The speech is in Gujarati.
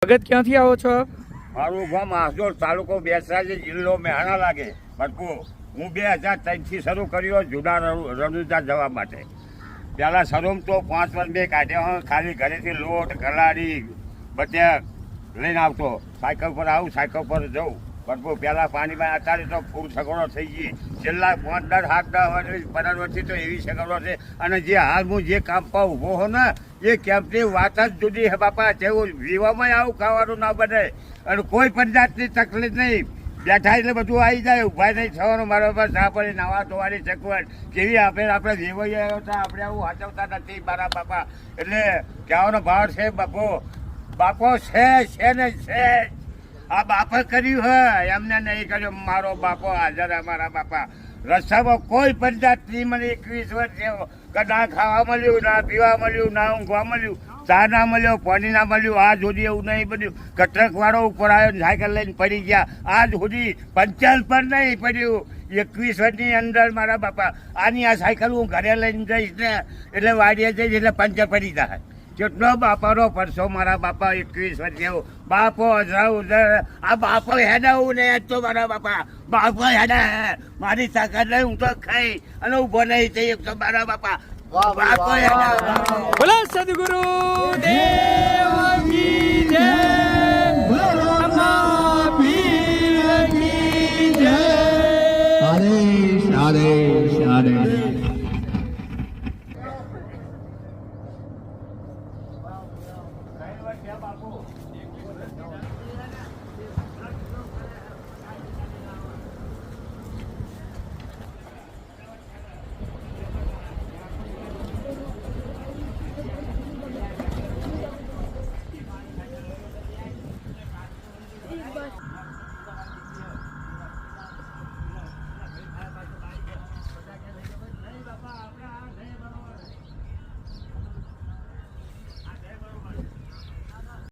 ભગત ક્યાંથી આવો છો? મારું ગામ આસોડ, તાલુકો બેસરાજી, જિલ્લો મહેસાણા લાગે. ભરપૂર હું 2003થી શરૂ કર્યો જુના રણુજા જવા માટે. પહેલાં શરૂમાં તો 5 વર્ષ બે કાઢ્યા, ખાલી ઘરેથી લોટ ગલાડી બધે લઈને આવતો. સાયકલ પર આવું, સાયકલ પર જવું. ભરપૂર પહેલાં પાણીમાં અત્યારે તો ફૂલ સગવડો થઈ ગઈ. છેલ્લા 5, 10, 7, 10 વર્ષ 15 વર્ષથી તો એવી સગવડો છે. અને જે હાલ હું જે કામ પર ઊભો હો ને એ કેમ્પની વાત જ જુદી છે બાપા. જેવું વિવામાં આવું ખાવાનું ના બને અને કોઈ પણ જાતની તકલીફ નહીં. બેઠા એટલે બધું આવી જાય, ઉભા નહીં થવાનું. મારા પર ચા પડી નાવા ધોવાની સગવડ કેવી આપણે વેવાઈ આવ્યો હતા, આપણે આવું હાચવતા નથી મારા બાપા. એટલે કહેવાનો ભાવ છે બાપો, બાપો છે ને છે. આ બાપે કર્યું હે, એમને નહીં કર્યું. મારો બાપો હાજર, અમારા બાપા. રસ્તામાં કોઈ પણ જાતની મને 21 વર્ષ થયો કે ના ખાવા મળ્યું, ના પીવા મળ્યું, ના ઊંઘવા મળ્યું, ચા ના મળ્યો, પાણી ના મળ્યું. આ સુધી એવું નહીં બન્યું કે ટ્રક વાળો ઉપર આવ્યો સાયકલ લઈને પડી ગયા. આજ સુધી પંચાયત પર નહીં પડ્યું. 21 વર્ષની અંદર મારા બાપા આની આ સાયકલ હું ઘરે લઈને જઈશ ને એટલે વાડીએ જઈશ એટલે પંચર પડી જાય. કેટલો બાપાનો પરસો મારા બાપા. 21 વર્ષ જેવું બાપો આ બાપો હેડાવું ને તો મારા બાપા બાપો હેડા. મારી તાકાત નહીં, હું તો ખાઈ અને ઉભો નહીં થઈ તો મારા બાપા બાપો હેડા. બોલો સદગુરુ દેવજી.